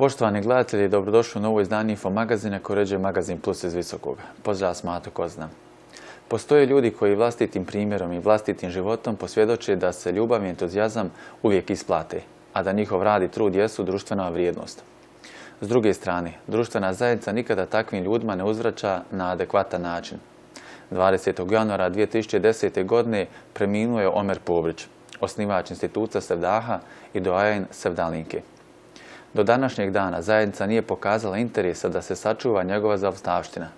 Poštovani gledatelji, dobrodošli u novo izdanje Info magazina koje uređuje Magazin Plus iz Visokoga. Pozdrav, Mato Kozna. Postoje ljudi koji vlastitim primjerom i vlastitim životom posvjedoče da se ljubav i entuzijazam uvijek isplate, a da njihov rad i trud jesu društvena vrijednost. S druge strane, društvena zajednica nikada takvim ljudima ne uzvraća na adekvatan način. 20. januara 2010. godine preminuo je Omer Povrić, osnivač instituta Sevdaha i doajen Sevdalinke. Do današnjeg dana zajednica nije pokazala interesa da se sačuva njegova zaostavština.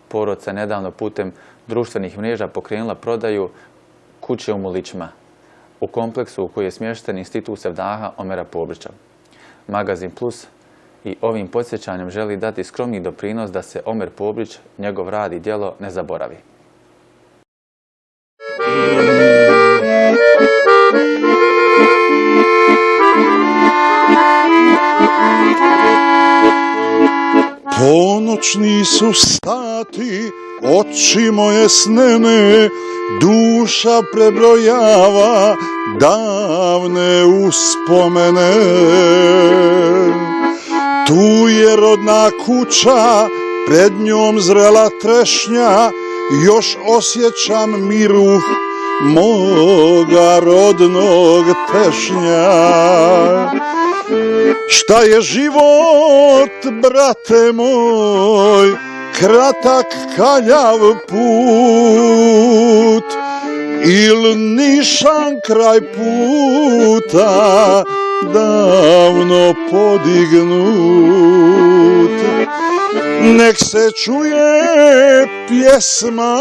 Porodica je nedavno putem društvenih mreža pokrenula prodaju kuće u Mulićima, u kompleksu u koji je smješten institut Sevdaha Omera Povrića. Magazin Plus i ovim podsjećanjem želi dati skromni doprinos da se Omer Povrić, njegov rad i djelo ne zaboravi. Ponoćni su sati, oči moje snene, duša prebrojava davne uspomene. Tu je rodna kuća, pred njom zrela trešnja, još osjećam miru moga rodnog tešnja. Šta je život, brate moj, kratak kaljav put, il nišan kraj puta davno podignut. Nek se čuje pjesma,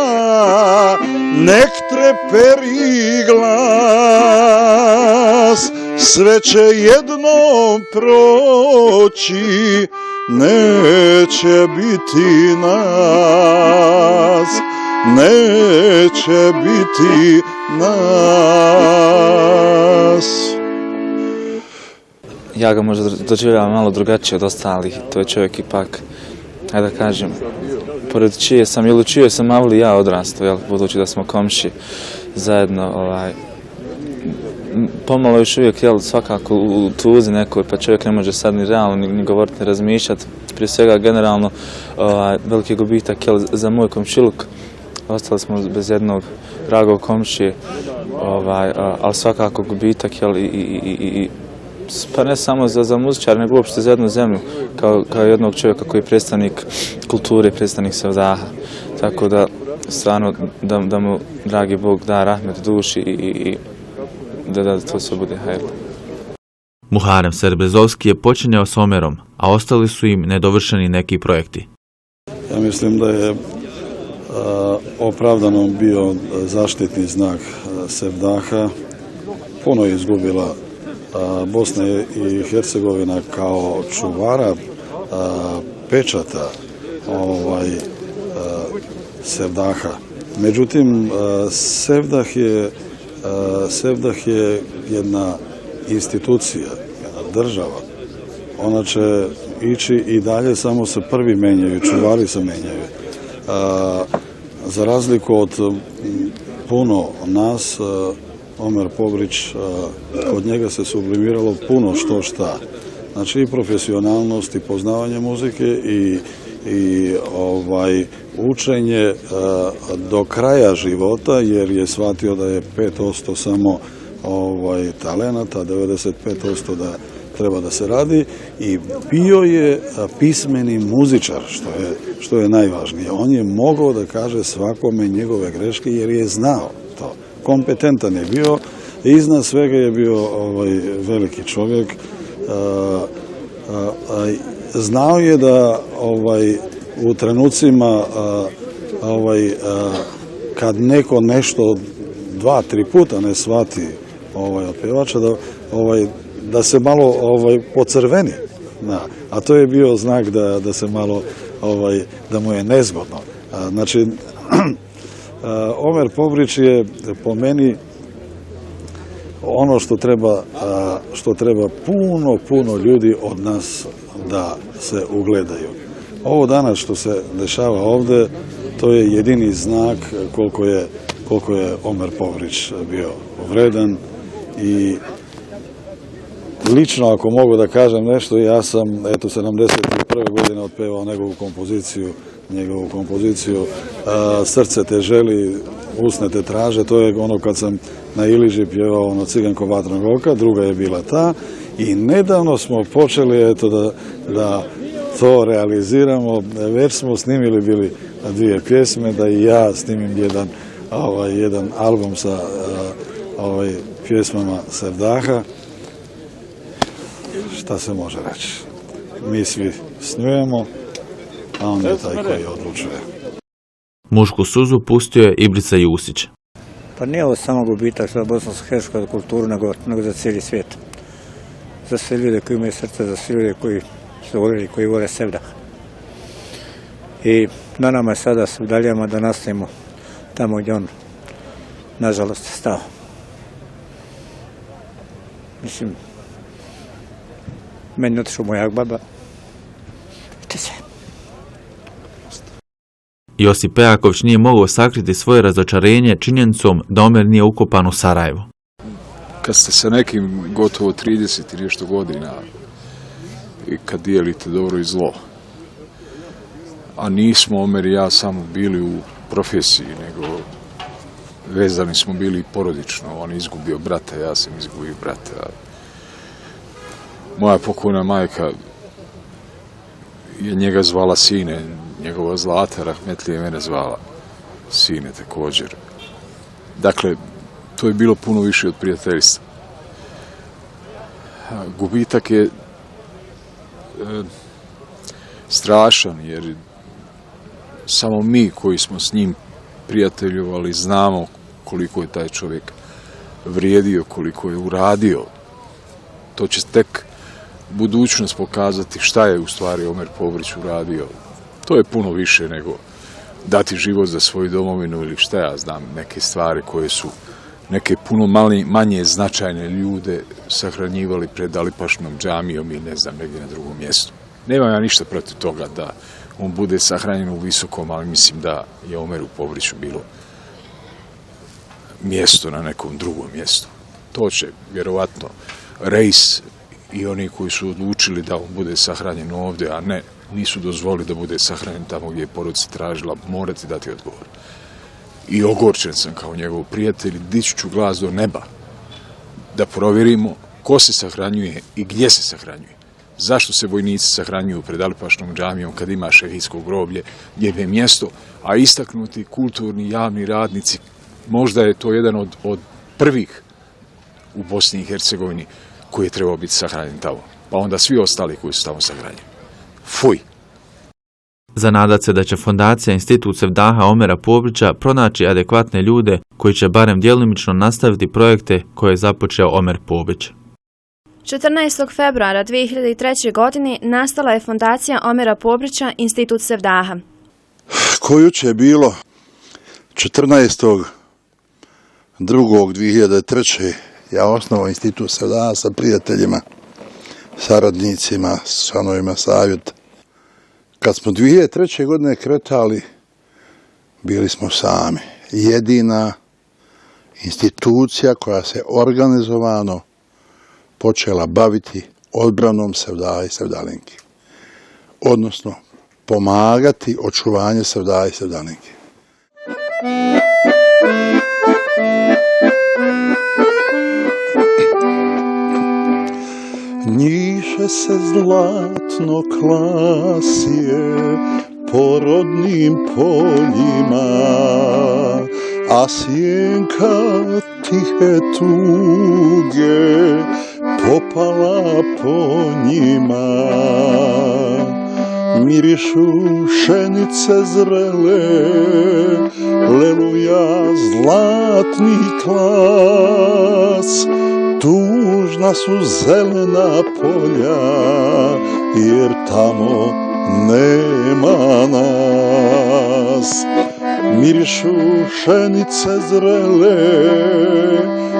nek treperi glas, sve će jednom proći, neće biti nas, neće biti nas. Ja ga možda doživljavam malo drugačije od ostalih, to je čovjek ipak, da kažem, pored čije sam, ili čije sam Avli ja odrastao, budući da smo komši zajedno, pomalo još uvijek, svakako u tuzi nekoj, pa čovjek ne može sad ni realno, ni govoriti, ni razmišljati. Prije svega, generalno, veliki gubitak, za moj komšiluk, ostali smo bez jednog dragog komšije, ali svakako gubitak, pa ne samo za muzičar, nego uopšte za jednu zemlju, kao jednog čovjeka koji je predstavnik kulture, predstavnik Sevdaha. Tako da, stvarno, da mu, dragi Bog, da rahmet duši i da to sve bude hajde. Muharem Serbezovski je počinjao s Omerom, a ostali su im nedovršeni neki projekti. Ja mislim da je opravdano bio zaštitni znak Sevdaha. Puno je izgubila Bosna i Hercegovina kao čuvara pečata Sevdaha. Međutim, Sevdah je jedna institucija, jedna država. Ona će ići i dalje, samo se prvi menjaju, čuvari se menjaju. Za razliku od puno nas, Omer Povrić, kod njega se sublimiralo puno što šta. Znači i profesionalnost i poznavanje muzike i učenje do kraja života, jer je shvatio da je 5% samo talenata, 95% da treba da se radi, i bio je pismeni muzičar, što je najvažnije. On je mogao da kaže svakome njegove greške jer je znao to. Kompetentan je bio i iznad svega je bio veliki čovjek. Znao je da u trenucima kad neko nešto 2-3 puta ne shvati od pjevača, da se malo pocrveni. A to je bio znak da se malo, da mu je nezgodno. Znači, Omer Povrić je po meni ono što treba puno ljudi od nas da se ugledaju. Ovo danas što se dešava ovdje, to je jedini znak koliko je Omer Povrić bio vredan i lično ako mogu da kažem nešto, ja sam eto 71. godine otpevao njegovu kompoziciju Srce te želi, usne te traže, to je ono kad sam na Iliži pjevao ono Ciganko vatrenog oka, druga je bila ta i nedavno smo počeli eto da to realiziramo, već smo snimili bili 2 pjesme, da i ja snimim jedan album sa pjesmama Sevdaha. Šta se može reći? Mi svi snujemo, a on je taj koji odlučuje. Mušku suzu pustio je Ibrica Jusić. Pa nije ovo samo gubitak za bosansko-hercegovačku kulturu, nego za cijeli svijet. Za sve ljude koji imaju srce, za sve ljude koji su voljeli, koji vole Sevdah. I na nama je sada s Sevdalijama da nastavimo tamo gdje on, nažalost, stao. Mislim, meni otišao moja baba. To je sve. Josip Pejaković nije mogao sakriti svoje razočarenje činjenicom da Omer nije ukopan u Sarajevo. Kad ste sa nekim gotovo 30 i nešto godina i kad dijelite dobro i zlo, a nismo Omer i ja samo bili u profesiji, nego vezani smo bili porodično. On je izgubio brata, ja sam izgubio brata. Moja pokojna majka je njega zvala sine, njegova Zlata rahmetlije mene zvala sine također. Dakle, to je bilo puno više od prijateljstva. Gubitak je strašan, jer samo mi koji smo s njim prijateljovali znamo koliko je taj čovjek vrijedio, koliko je uradio. To će tek budućnost pokazati šta je u stvari Omer Pobrić uradio. To je puno više nego dati život za svoju domovinu ili šta ja znam, neke stvari koje su neke puno manje značajne ljude sahranjivali pred Alipašnom džamijom i ne znam, negdje na drugom mjestu. Nemam ja ništa protiv toga da on bude sahranjen u Visokom, ali mislim da je Omeru Pobriću bilo mjesto na nekom drugom mjestu. To će vjerovatno Reis i oni koji su odlučili da on bude sahranjen ovdje, a ne nisu dozvolili da bude sahranjen tamo gdje je porodica tražila, morati dati odgovor. I ogorčen sam kao njegov prijatelj, dići ću glas do neba da provjerimo ko se sahranjuje i gdje se sahranjuje. Zašto se vojnici sahranjuju pred Alipašnom džamijom kad ima šehijsko groblje, gdje je mjesto, a istaknuti kulturni javni radnici, možda je to jedan od prvih u Bosni i Hercegovini koji je trebao biti sahranjen tamo. Pa onda svi ostali koji su tamo sahranjeni. Fuj! Zanadat se da će fondacija Institut Sevdaha Omera Pobrića pronaći adekvatne ljude koji će barem djelomično nastaviti projekte koje je započeo Omer Pobrić. 14. februara 2003. godine nastala je fondacija Omera Pobrića Institut Sevdaha. Kojuče je bilo 14.2.2003. ja osnovao Institut Sevdaha sa prijateljima, saradnicima, članovima savjeta. Kad smo 2003. godine kretali, bili smo sami. Jedina institucija koja se organizovano počela baviti odbranom Sevdaha i Sevdalinki. Odnosno, pomagati očuvanje Sevdaha i Sevdalinki. Njiše se zlatno klasje po rodnim poljima, a sjenka tihe tuge popala po njima. Mirišu pšenice zrele, leluja zlatni klas, tužna su zelena polja, jer tamo nema nas. Mirišu pšenice zrele,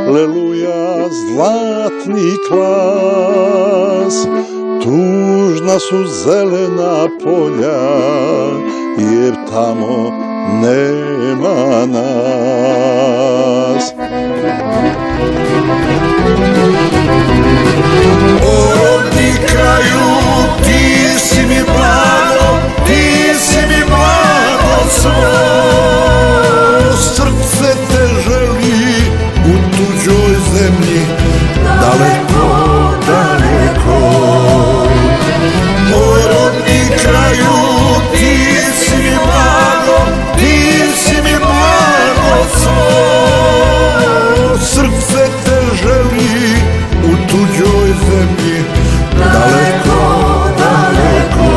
leluja zlatni klas, tužna su zelena polja, jer tamo nema nas. O rodni kraju, ti si mi blago, ti si mi blago svo. Srce te želi u tuđoj zemlji, daleko, daleko. Moj rodni kraju, ti si mi blago, ti si mi blago svo. Srce te želi u tuđoj zemlji, daleko, daleko.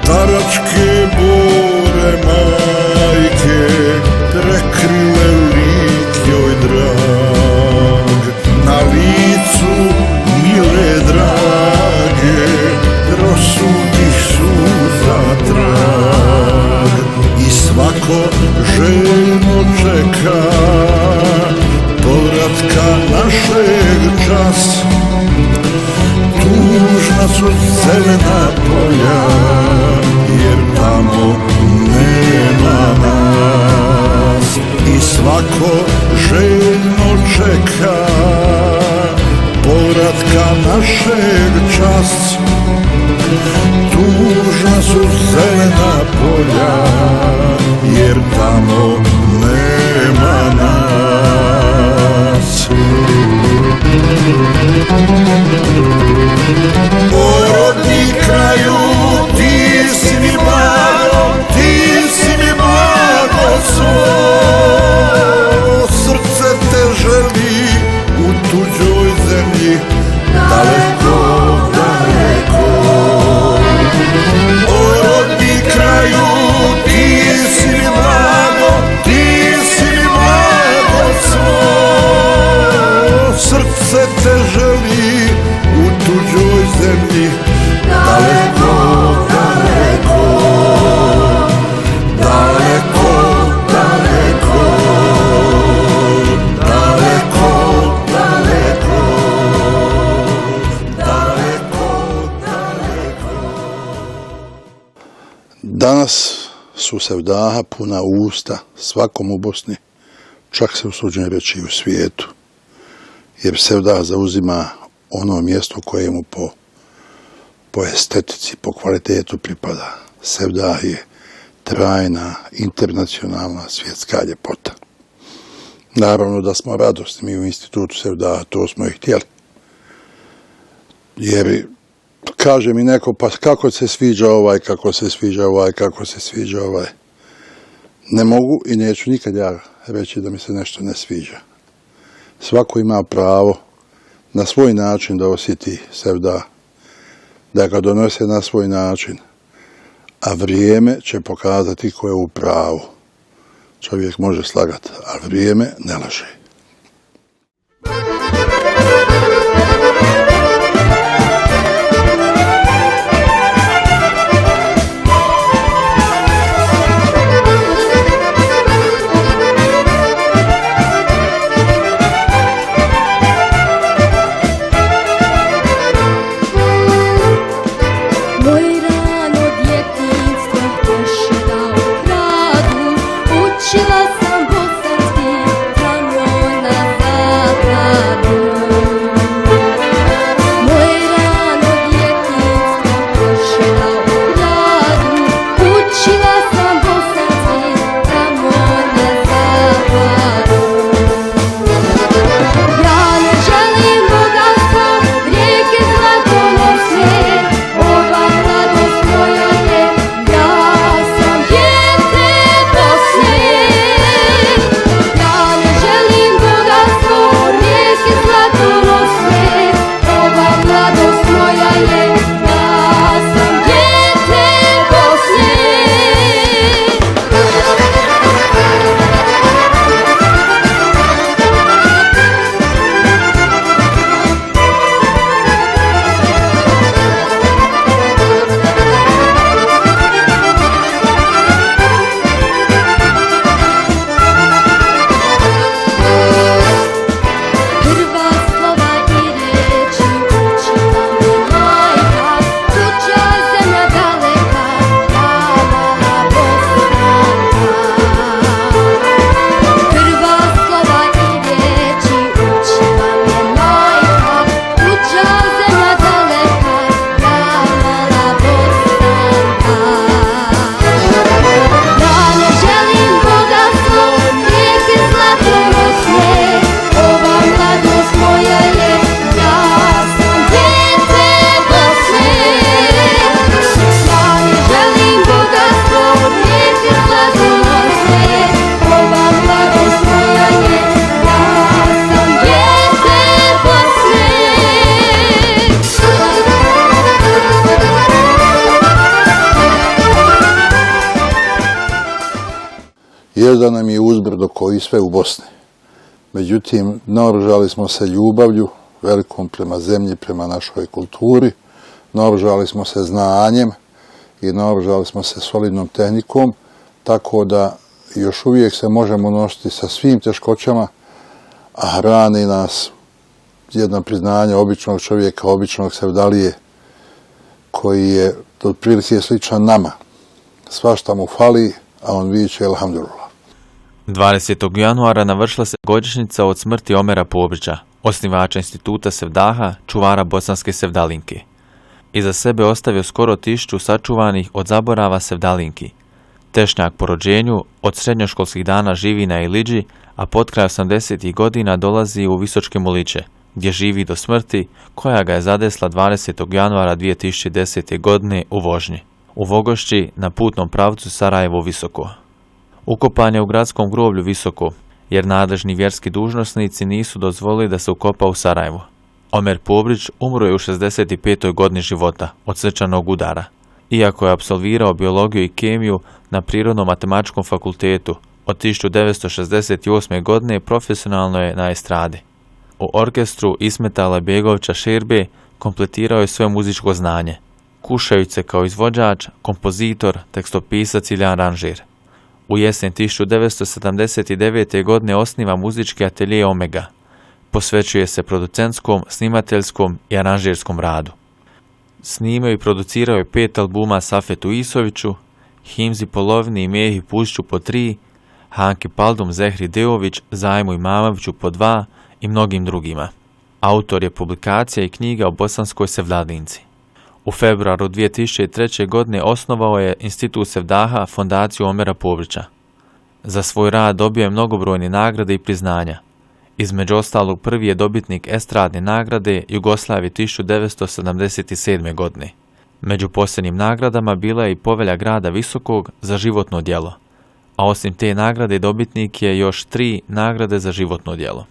Taračke bore majke prekrile lik joj drag, na licu mile drage prosudih suza trag. I svako željno čeka povratka našeg čas. Tužna su zelena polja, jer tamo nema nas. I svako željno čeka povratka našeg čas. Tužna su zelena polja, jer tamo nema nas. O rodni kraju, ti si mi blago, ti si mi blago svo. Srce te želi u tuđoj zemlji, daleko, daleko. O rodni kraju, ti si mi blago, ti si mi blago svo. Srce te želi u tuđoj zemlji, daleko, daleko. Daleko, daleko. Daleko, daleko. Daleko, daleko. Danas su sevdaha puna usta svakom u Bosni, čak se usuđujem reći i u svijetu. Jer sevdah zauzima ono mjesto koje mu po estetici, po kvalitetu pripada. Sevdah je trajna, internacionalna, svjetska ljepota. Naravno da smo radosni mi u institutu sevdaha, to smo i htjeli. Jer kaže mi neko, pa kako se sviđa ovaj, kako se sviđa ovaj, kako se sviđa ovaj. Ne mogu i neću nikad ja reći da mi se nešto ne sviđa. Svako ima pravo na svoj način da osjeti sevdah, da ga donose na svoj način, a vrijeme će pokazati ko je u pravu. Čovjek može slagati, ali vrijeme ne laže. Učila sam bosanski, tamo na zapadu. je da nam je uzbrdo koji sve u Bosni. Međutim, naoružali smo se ljubavlju, velikom prema zemlji, prema našoj kulturi, naoružali smo se znanjem i naoružali smo se solidnom tehnikom, tako da još uvijek se možemo nositi sa svim teškoćama, a hrani nas jedno priznanje običnog čovjeka, običnog sevdalije, koji je otprilike sličan nama. Svašta mu fali, a on viče elhamdulillah. 20. januara navršila se godišnjica od smrti Omera Pobrića, osnivača instituta Sevdaha, čuvara bosanske sevdalinke. Iza sebe ostavio skoro 1000 sačuvanih od zaborava sevdalinki. Tešnjak po rođenju od srednjoškolskih dana živi na Iliđi, a potkraj 80. godina dolazi u Visočke Muliće, gdje živi do smrti, koja ga je zadesla 20. januara 2010. godine u vožnji, u Vogošći na putnom pravcu Sarajevo-Visoko. Ukopan je u gradskom groblju Visoko, jer nadležni vjerski dužnosnici nisu dozvolili da se ukopa u Sarajevu. Omer Pobrić umro je u 65. godini života od srčanog udara, iako je apsolvirao biologiju i kemiju na Prirodno-matematičkom fakultetu. Od 1968. godine profesionalno je na estradi. U orkestru Ismeta Alajbegovića Šerbe kompletirao je svoje muzičko znanje, kušajući se kao izvođač, kompozitor, tekstopisac ili aranžer. U jesen 1979. godine osniva muzički atelje Omega. Posvećuje se producentskom, snimateljskom i aranžerskom radu. Snimao i producirao je 5 albuma Safetu Isoviću, Himzi Polovni i Mehi Pušću po 3, Hanki Paldum Zehri Deović, Zajmu Imamoviću po 2 i mnogim drugima. Autor je publikacija i knjiga o bosanskoj sevdalinci. U februaru 2003. godine osnovao je Institut Sevdaha, fondaciju Omera Pobrića. Za svoj rad dobio je mnogobrojne nagrade i priznanja. Između ostalog prvi je dobitnik estradne nagrade Jugoslavije 1977. godine. Među posljednjim nagradama bila je i Povelja grada Visokog za životno djelo, a osim te nagrade dobitnik je još 3 nagrade za životno djelo.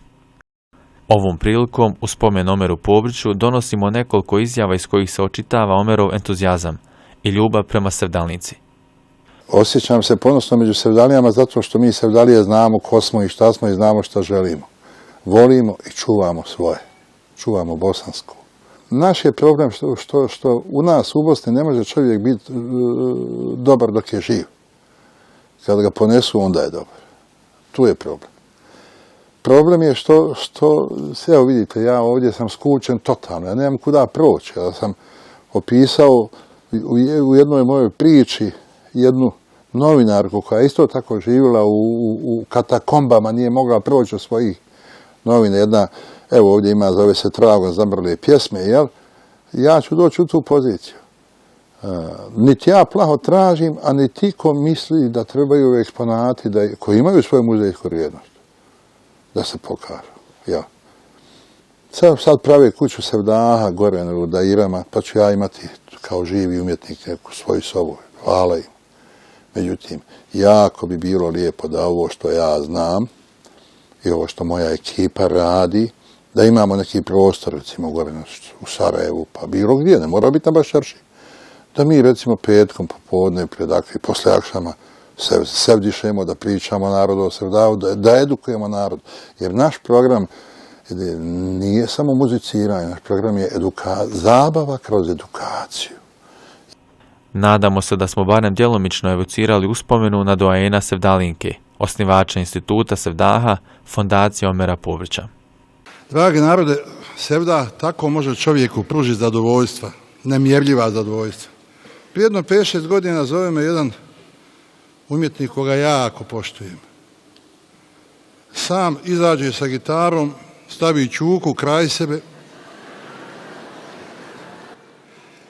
Ovom prilikom, u spomen Omeru Pobriću, donosimo nekoliko izjava iz kojih se očitava Omerov entuzijazam i ljubav prema sevdalnici. Osjećam se ponosno među sevdalijama zato što mi sevdalije znamo ko smo i šta smo i znamo šta želimo. Volimo i čuvamo svoje. Čuvamo bosansko. Naš je problem što u nas u Bosni ne može čovjek biti dobar dok je živ. Kad ga ponesu, onda je dobar. Tu je problem. Problem je što evo vidite, ja ovdje sam skučen totalno, ja nemam kuda proći. Ja sam opisao u jednoj mojoj priči jednu novinarku koja je isto tako živjela u katakombama, nije mogla proći od svojih novina. Jedna, evo ovdje ima, zove se Tragom zamrle pjesme, jel? Ja ću doći u tu poziciju. Niti ja plaho tražim, a niti ko misli da trebaju eksponati koji imaju svoju muzejsku vrijednost da se pokažu. Ja. Sad prave kuću Sevdaha gore u Dairama, pa ću ja imati kao živi umjetnik neku svoju sobu. Hvala im. Međutim, jako bi bilo lijepo da ovo što ja znam i ovo što moja ekipa radi, da imamo neki prostor, recimo gore u Sarajevu, pa bilo gdje, ne mora biti na Bašarši. Da mi recimo petkom popodne, poslije akšama sevdišemo, da pričamo narodu o Sevdahu, da edukujemo narod. Jer naš program nije samo muziciranje, naš program je zabava kroz edukaciju. Nadamo se da smo barem djelomično evocirali uspomenu na doajena Sevdalinke, osnivača Instituta Sevdaha, fondacije Omera Pobrića. Dragi narode, Sevdah tako može čovjeku pružiti zadovoljstva, nemjerljiva zadovoljstva. Prije jedno 5-6 godina zove me jedan umjetnik koga jako poštujem. Sam izađe sa gitarom, stavi čuku kraj sebe,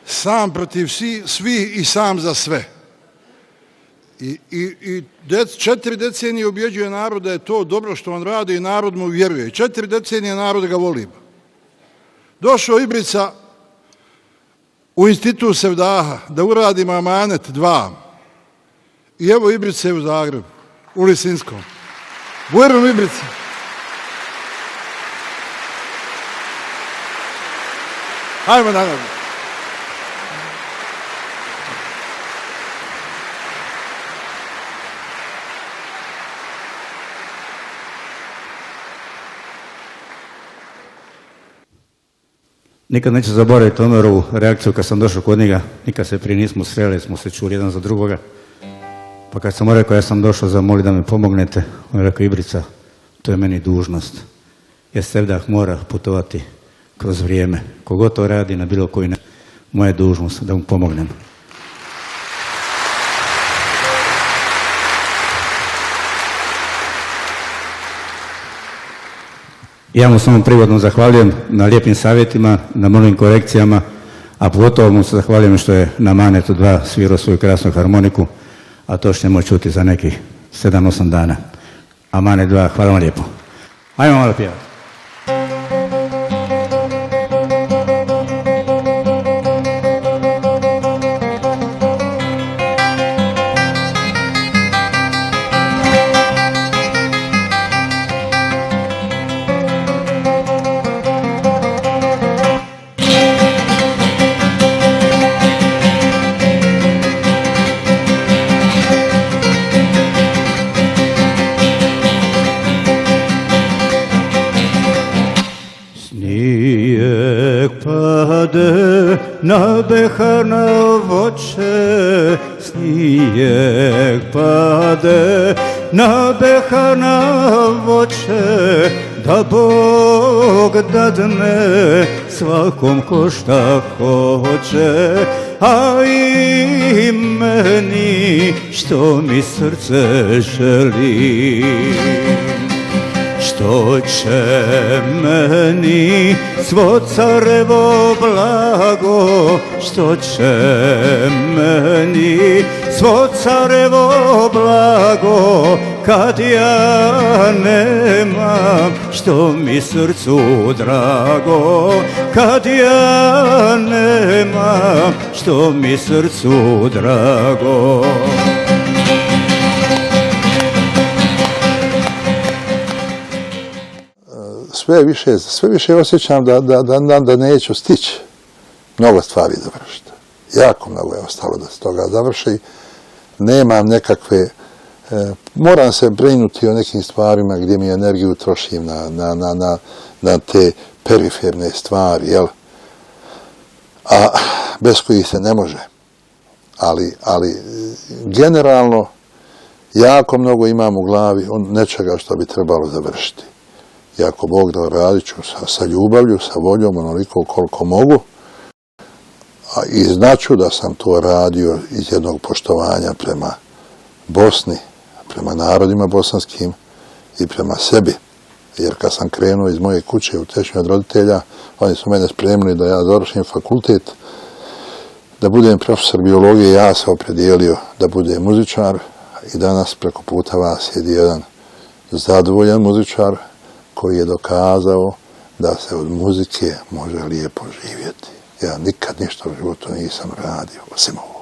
sam protiv svih i sam za sve. I 4 decenije ubjeđuje narod da je to dobro što on radi i narod mu vjeruje. I 4 decenije narod ga voli. Došao Ibrica u Institut Sevdaha da uradimo amanet 2. I evo Ibrice u Zagrebu, u Lisinskom. Bujrom Ibrice. Hajmo na nogu. Nikad neću zaboraviti Omerovu reakciju kad sam došao kod njega, nikad se prije nismo sreli, smo se čuli jedan za drugoga. Pa kad sam mu rekao, ja sam došao zamoli da mi pomognete, on je rekao, Ibrica, to je meni dužnost. Jer Sevdah mora putovati kroz vrijeme. Kogod to radi na bilo koji način, moja je dužnost da mu pomognem. Ja mu samo prigodno zahvaljujem na lijepim savjetima, na malim korekcijama, a pogotovo mu se zahvaljujem što je na Manetu 2 svirao svoju krasnu harmoniku, a to ćemo čuti za nekih 7-8 dana. A Manet 2, hvala vam lijepo. Ajmo malo pjevati. Na behar na voće, snijeg pade, na behar na voće, da Bog dadne svakom ko šta hoće, a i meni što mi srce želi. Što će meni svo carevo blago, što će meni svo carevo blago, kad ja nemam što mi srcu drago, kad ja nemam što mi srcu drago. Sve više osjećam da neću stići mnogo stvari završiti. Jako mnogo je ostalo da se toga završi. Nemam nekakve, moram se brinuti o nekim stvarima gdje mi energiju trošim na te periferne stvari, jel? A bez kojih se ne može. Ali generalno jako mnogo imam u glavi nečega što bi trebalo završiti. I ako Bog da, radit ću sa ljubavlju, sa voljom, onoliko koliko mogu. I znaću da sam to radio iz jednog poštovanja prema Bosni, prema narodima bosanskim i prema sebi. Jer kad sam krenuo iz moje kuće u Tešnju od roditelja, oni su mene spremili da ja završim fakultet, da budem profesor biologije, ja se opredijelio da budem muzičar i danas preko puta vas sjedi jedan zadovoljan muzičar koji je dokazao da se od muzike može lijepo živjeti. Ja nikad ništa u životu nisam radio, osim ovoga.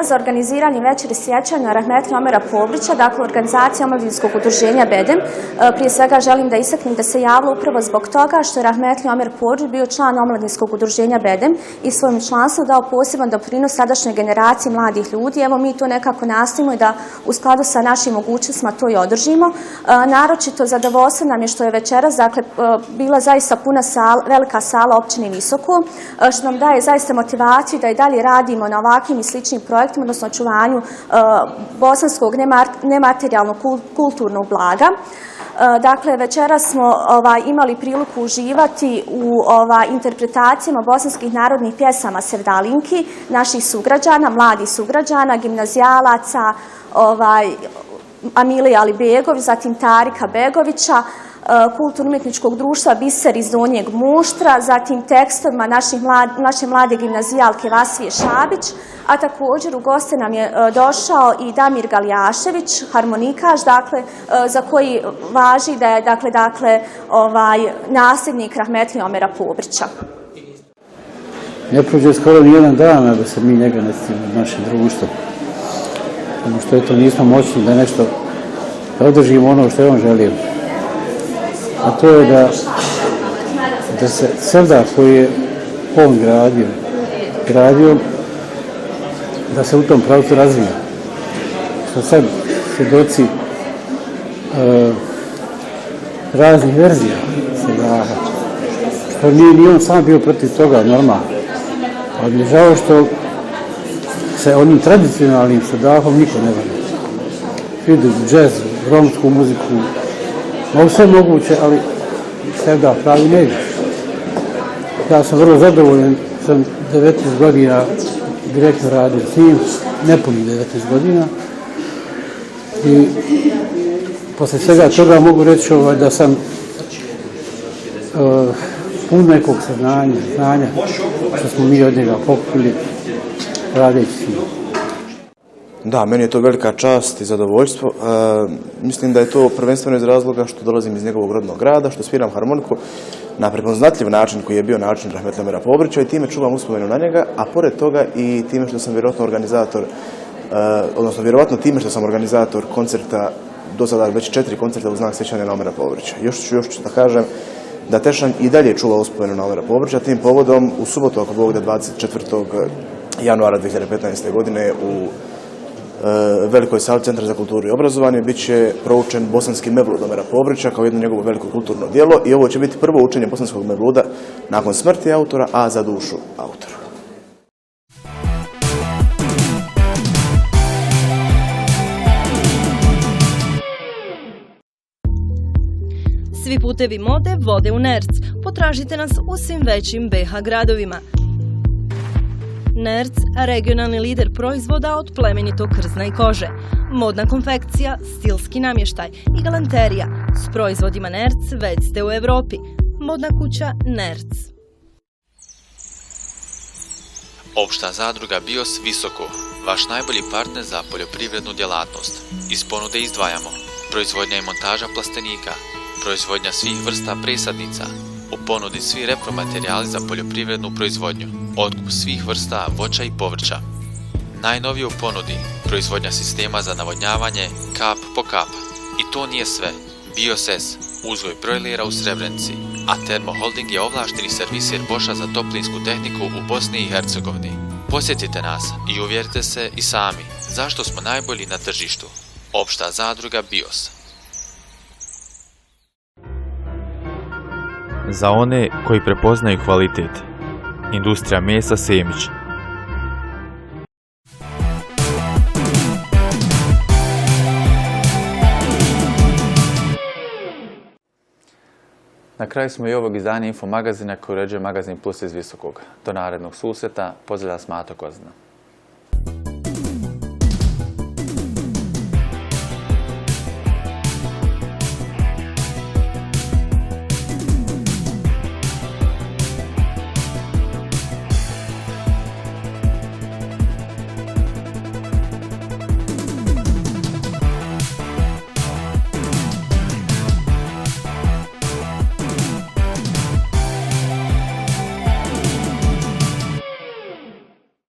za organiziranje večeri sjećanja rahmetli Omera Pobrića, dakle organizacija omladinskog udruženja Bedem. Prije svega želim da istaknem da se javilo upravo zbog toga što je rahmetli Omer Pobrić bio član omladinskog udruženja Bedem i svojim članstvom dao poseban doprinos sadašnjoj generaciji mladih ljudi. Evo mi to nekako nastojimo da u skladu sa našim mogućnostima to i održimo. Naročito zadovoljstvo nam je što je večeras bila zaista puna velika sala općine Visoko, što nam daje zaista motivaciju da i dalje radimo na ovakvim i sličnim projektima, odnosno očuvanju bosanskog nematerijalnog kulturnog blaga. Dakle, večeras smo imali priliku uživati u interpretacijama bosanskih narodnih pjesama Sevdalinki, naših sugrađana, mladih sugrađana, gimnazijalaca, Amile Alibegović, zatim Tarika Begovića, kulturno-umjetničkog društva Biser iz Donjeg Moštra, zatim tekstovima naše mlade gimnazijalke Vasije Šabić, a također u goste nam je došao i Damir Galjašević, harmonikaš, dakle, za koji važi da je nasljednik rahmetli Omera Pobrića. Ne prođe skoro nijedan dan, a da se mi njega ne sjetimo u našem društvu. Ono što je to nismo moćni da nešto održimo ono što je on želio. A to je da se Sevdah koji je on gradio, da se u tom pravcu razvija. Što sad svjedoci raznih verzija Sevdaha, što nije ni on sam bio protiv toga, normalno. Ali mi je žao što se onim tradicionalnim Sevdahom niko ne bavi. Idu džez, romsku muziku, ovo sve moguće, ali Sevdah pravi ne ide. Ja sam vrlo zadovoljan, sam 19 godina direktno radio s njim, nepunih 19 godina. I posle svega toga mogu reći da sam pun nekog znanja što smo mi od njega pokupili radeći s njim. Da, meni je to velika čast i zadovoljstvo. Mislim da je to prvenstveno iz razloga što dolazim iz njegovog rodnog grada, što sviram harmoniku na prepoznatljiv način koji je bio način rahmetli Omera Pobrića i time čuvam uspomenu na njega, a pored toga i time što sam vjerojatno organizator, odnosno vjerojatno time što sam organizator koncerta, do sada već 4 koncerta u znak sjećanja na Omera Pobrića. Još ću da kažem da Tešanj i dalje čuva uspomenu na Omera Pobrića, tim povodom u subotu, ako Bog da 24. januara 2015. godine u Velikoj sali Centra za kulturu i obrazovanje bit će proučen bosanski mevlud Omera Pobrića kao jedno njegovo veliko kulturno djelo i ovo će biti prvo učenje bosanskog mevluda nakon smrti autora, a za dušu autora. Svi putevi mode vode u Nerc. Potražite nas u svim većim BH gradovima. Nerc, regionalni lider proizvoda od plemenitog krzna i kože. Modna konfekcija, stilski namještaj i galanterija. S proizvodima Nerc već ste u Evropi. Modna kuća Nerc. Opšta zadruga BIOS Visoko, vaš najbolji partner za poljoprivrednu djelatnost. Iz ponude izdvajamo proizvodnja i montaža plastenika, proizvodnja svih vrsta presadnica, u ponudi svi repromaterijali za poljoprivrednu proizvodnju, otkup svih vrsta voća i povrća. Najnovije u ponudi, proizvodnja sistema za navodnjavanje kap po kap. I to nije sve. BIOS-S, uzgoj brojlera u Srebrenici, a Termo Holding je ovlašteni servisir Boša za toplinsku tehniku u Bosni i Hercegovini. Posjetite nas i uvjerite se i sami zašto smo najbolji na tržištu. Opšta zadruga BIOS. Za one koji prepoznaju kvalitet. Industrija mesa Semić. Na kraju smo i ovog izdanja Info magazina koji uređuje Magazin Plus iz Visokog. Do narednog susreta, pozdravlja Mato Kozina.